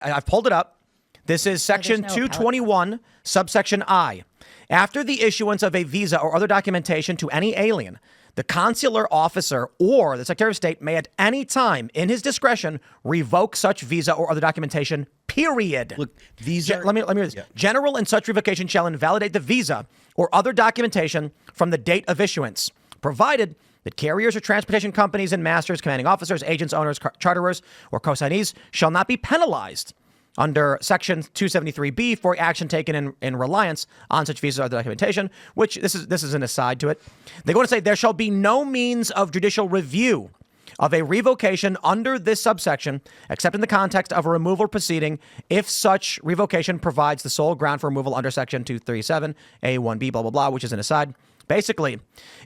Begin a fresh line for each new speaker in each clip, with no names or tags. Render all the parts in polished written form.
I've pulled it up. This is section 221, subsection I. After the issuance of a visa or other documentation to any alien, the consular officer or the Secretary of State may at any time, in his discretion, revoke such visa or other documentation, period.
Look, visa...
Let me read this. Yeah. General and such revocation shall invalidate the visa or other documentation from the date of issuance, provided that carriers or transportation companies and masters, commanding officers, agents, owners, charterers, or consignees shall not be penalized under Section 273B for action taken in reliance on such visa or other documentation, which this is an aside to it. They go to say there shall be no means of judicial review of a revocation under this subsection, except in the context of a removal proceeding, if such revocation provides the sole ground for removal under Section 237A1B, blah, blah, blah, which is an aside. Basically,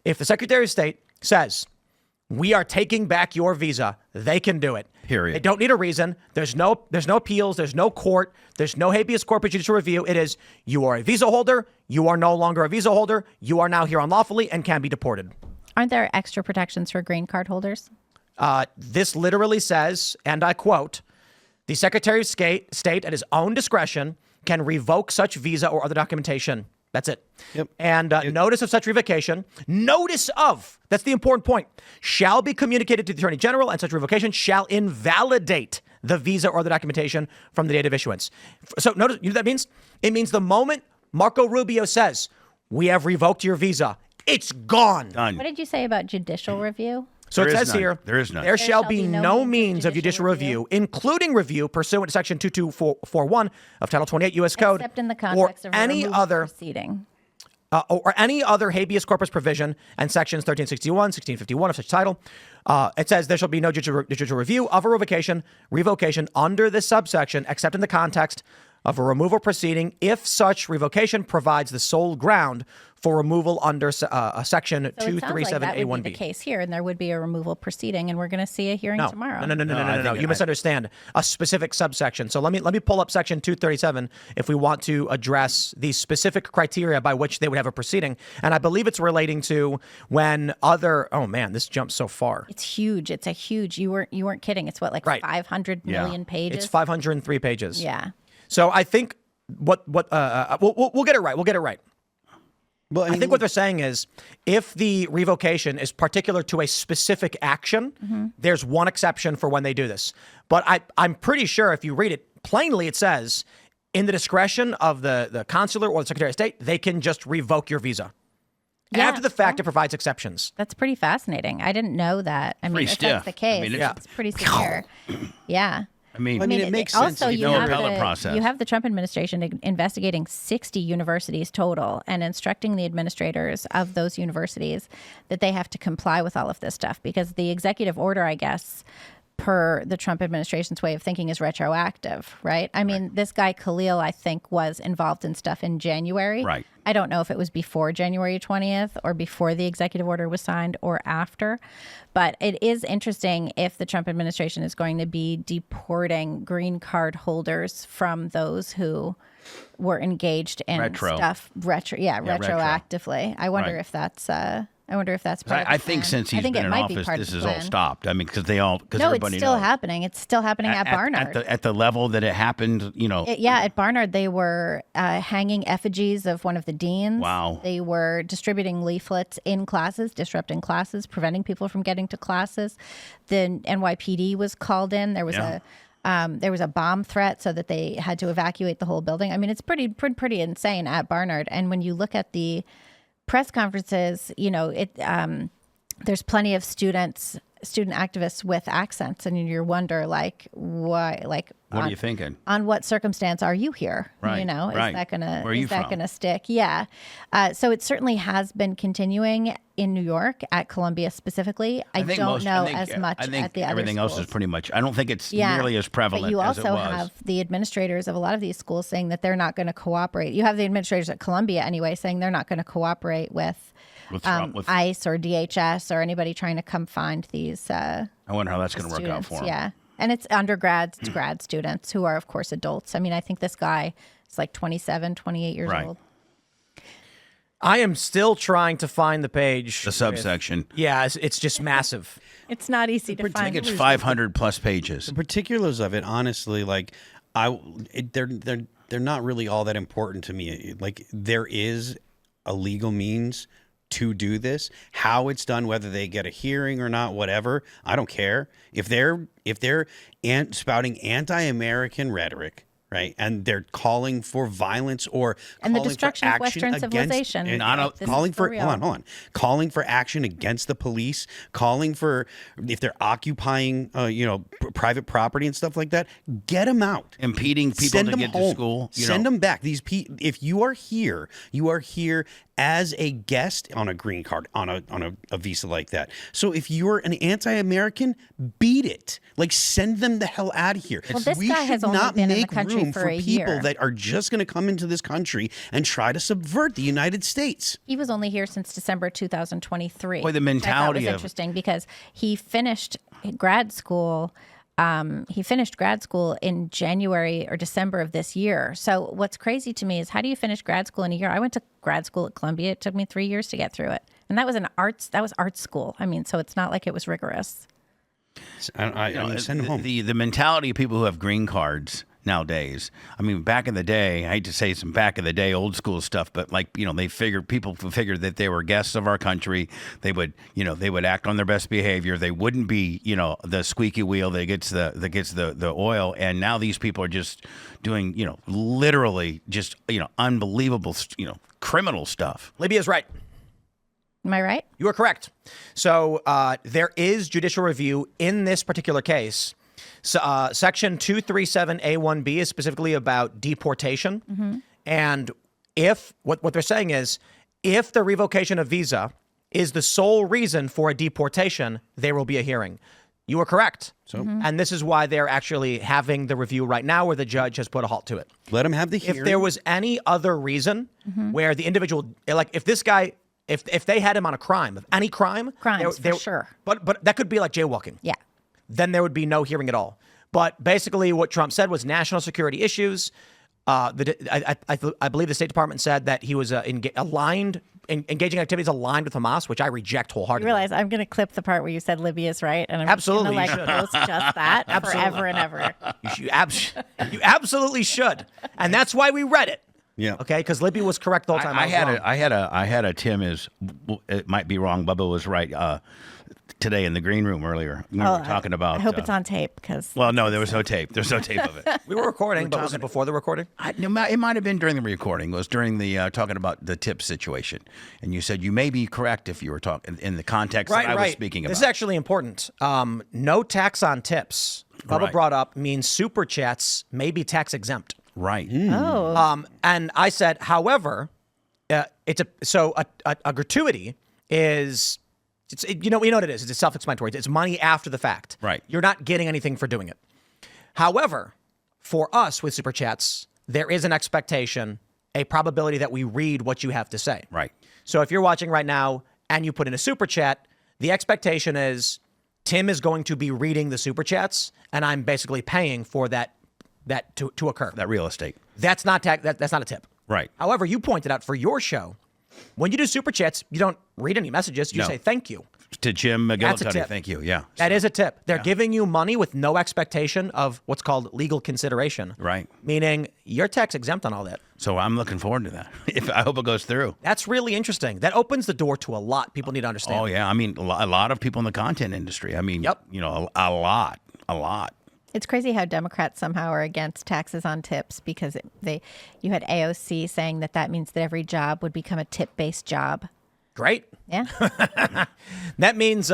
if the Secretary of State says, we are taking back your visa, they can do it.
Period.
They don't need a reason. There's no appeals. There's no court. There's no habeas corpus judicial review. It is, you are a visa holder. You are no longer a visa holder. You are now here unlawfully and can be deported.
Aren't there extra protections for green card holders?
This literally says, and I quote, the Secretary of State at his own discretion can revoke such visa or other documentation. That's it.
Yep.
And notice of such revocation, that's the important point, shall be communicated to the Attorney General, and such revocation shall invalidate the visa or the documentation from the date of issuance. So notice, you know what that means? It means the moment Marco Rubio says, we have revoked your visa, it's gone.
Done.
What did you say about judicial review?
So it says here,
there is none.
There shall be no means of judicial review, including review pursuant to Section 2241 of Title 28 U.S. Code,
except in the context of
any other
proceeding.
Or any other habeas corpus provision and sections 1361, 1651 of such title. It says there shall be no judicial review of a revocation under this subsection, except in the context of a removal proceeding, if such revocation provides the sole ground for removal under Section 237A1B.
That would be the case here, and there would be a removal proceeding, and we're going to see a hearing tomorrow.
No. You misunderstand a specific subsection. So let me pull up Section 237 if we want to address the specific criteria by which they would have a proceeding. And I believe it's relating to when other. Oh man, this jumps so far.
It's huge. It's a huge. You weren't kidding. It's what, like
right.
500 million pages.
It's 503 pages.
Yeah.
So I think we'll get it right. We'll get it right. Well, I think what they're saying is if the revocation is particular to a specific action, there's one exception for when they do this. But I'm pretty sure if you read it plainly, it says in the discretion of the consular or the Secretary of State, they can just revoke your visa.
Yeah,
after the fact, it provides exceptions.
That's pretty fascinating. I didn't know that. I mean, if that's the case, it's pretty severe. Yeah.
I mean, it makes sense.
Also,
you have appellate process.
You have the Trump administration investigating 60 universities total and instructing the administrators of those universities that they have to comply with all of this stuff because the executive order, I guess, per the Trump administration's way of thinking is retroactive, right? I mean, this guy Khalil, I think, was involved in stuff in January.
Right.
I don't know if it was before January 20th or before the executive order was signed or after, but it is interesting if the Trump administration is going to be deporting green card holders from those who were engaged in stuff retroactively. I wonder if that's part of the
I think
plan.
since he's been in office, this is all stopped. I mean, because everybody
it's still
knows.
happening. It's still happening at Barnard.
At the level that it happened,
at Barnard, they were hanging effigies of one of the deans.
Wow.
They were distributing leaflets in classes, disrupting classes, preventing people from getting to classes. The NYPD was called in. There was a bomb threat so that they had to evacuate the whole building. I mean, it's pretty insane at Barnard. And when you look at the press conferences, there's plenty of student activists with accents, and you wonder, why, what
are you thinking?
On what circumstance are you here?
Right.
Is that gonna stick? Yeah. So it certainly has been continuing in New York at Columbia specifically. I don't know as much at the other schools.
Everything else is pretty much. I don't think it's nearly as prevalent.
But you
as
also
it was.
have the administrators of a lot of these schools saying that they're not going to cooperate. You have the administrators at Columbia anyway saying they're not going to cooperate with ICE or DHS or anybody trying to come find these.
I wonder how that's going to work out for them.
Yeah. And it's undergrads, it's grad students who are, of course, adults. I mean, I think this guy is like 27, 28 years old.
I am still trying to find the page.
The subsection.
It's just massive.
It's not easy to find.
I think it's 500 plus pages.
The particulars of it, honestly,
They're not really all that important to me. Like, there is a legal means to do this. How it's done, whether they get a hearing or not, whatever, I don't care. If they're spouting anti-American rhetoric, right, and they're calling for violence or
and the
calling
destruction
for
of Western
action
civilization,
against,
this
calling
is for
for
real.
hold on, calling for action against the police, calling for, if they're occupying, private property and stuff like that, get them out. Impeding people Send to them get home. to school.
Send
them back. If you are here as a guest on a green card, on a visa like that. So if you're an anti-American, beat it. Like, send them the hell out of here.
Well, this
we
guy
should
has only
not
been in the
make
country
room
for a
people
year.
that are just going to come into this country and try to subvert the United States.
He was only here since December 2023.
Boy, the
which I thought
mentality
was
of-
interesting because he finished grad school. In January or December of this year. So what's crazy to me is, how do you finish grad school in a year? I went to grad school at Columbia. It took me 3 years to get through it, and that was art school. I mean, so it's not like it was rigorous.
I send them home. The mentality of people who have green cards nowadays. I mean, back in the day, I hate to say some back in the day old school stuff, but people figured that they were guests of our country. They would act on their best behavior. They wouldn't be, the squeaky wheel that gets the oil. And now these people are just doing, literally just, unbelievable, criminal stuff.
Libya's right.
Am I right?
You are correct. So there is judicial review in this particular case. So, Section 237A1B is specifically about deportation. Mm-hmm. And if what they're saying is, if the revocation of visa is the sole reason for a deportation, there will be a hearing. You are correct. So, and this is why they're actually having the review right now, where the judge has put a halt to it.
Let them have the hearing.
If there was any other reason where the individual, like if this guy, if they had him on a crime, of any crime,
Crimes, for sure.
But that could be like jaywalking.
Yeah.
Then there would be no hearing at all. But basically what Trump said was national security issues. I believe the State Department said that he was engaging activities aligned with Hamas, which I reject wholeheartedly.
You realize I'm going to clip the part where you said Libya's right, and I'm
Absolutely,
just going to post just that
Absolutely.
forever and ever.
You absolutely should. And that's why we read it.
Yeah.
Okay, because Libya was correct the whole time.
I had a Tim is, it might be wrong. Bubba was right. Today in the green room earlier, we were talking about.
I hope it's on tape because.
Well, no, there was no tape. There's no tape of it.
We were recording, but was it before the recording?
It might have been during the recording. It was during the talking about the tip situation, and you said you may be correct if you were talking in the context that I was speaking about.
This is actually important. No tax on tips. Bubba brought up means super chats may be tax exempt.
Right.
Oh.
And I said, however, a gratuity is. You know what it is. It's self-explanatory. It's money after the fact.
Right.
You're not getting anything for doing it. However, for us with Super Chats, there is an expectation, a probability that we read what you have to say.
Right.
So if you're watching right now and you put in a Super Chat, the expectation is Tim is going to be reading the Super Chats, and I'm basically paying for that to occur.
That real estate.
That's not that's not a tip.
Right.
However, you pointed out for your show, when you do Super Chats, you don't read any messages. You say thank you.
To Jim
That's a
McGillicuddy,
tip.
thank you. Yeah.
That is a tip. They're giving you money with no expectation of what's called legal consideration.
Right.
Meaning you're tax exempt on all that.
So I'm looking forward to that. I hope it goes through.
That's really interesting. That opens the door to a lot. People need to understand.
Oh, yeah. I mean, a lot of people in the content industry. I mean,
Yep.
A lot.
It's crazy how Democrats somehow are against taxes on tips because you had AOC saying that means that every job would become a tip-based job.
Great.
Yeah.
That means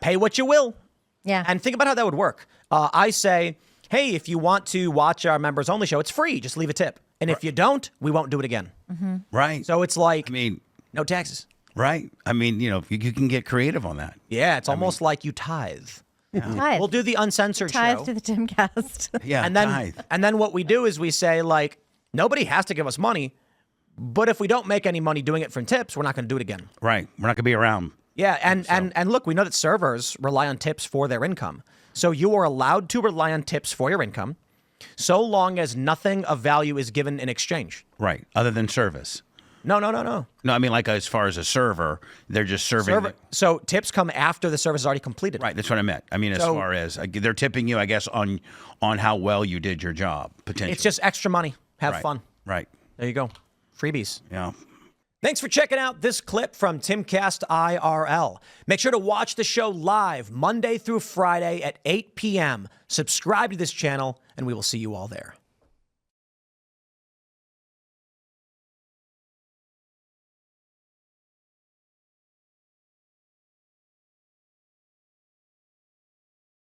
pay what you will.
Yeah.
And think about how that would work. I say, hey, if you want to watch our members only show, it's free. Just leave a tip. And if you don't, we won't do it again.
Mm-hmm.
Right.
So it's like,
I mean,
no taxes.
Right. I mean, you can get creative on that.
Yeah. It's almost like you tithe.
Tithe.
We'll do the uncensored
Tithe
show.
to the timcast.
Yeah.
And then what we do is we say, like, nobody has to give us money, but if we don't make any money doing it from tips, we're not going to do it again.
Right. We're not going to be around.
Yeah, and look, we know that servers rely on tips for their income. So you are allowed to rely on tips for your income so long as nothing of value is given in exchange.
Right. Other than service.
No.
No, I mean, like as far as a server, they're just serving.
So tips come after the service is already completed.
Right, that's what I meant. I mean, as far as they're tipping you, I guess, on how well you did your job, potentially.
It's just extra money. Have fun.
Right.
There you go. Freebies.
Yeah.
Thanks for checking out this clip from Timcast IRL. Make sure to watch the show live Monday through Friday at 8 p.m. Subscribe to this channel, and we will see you all there.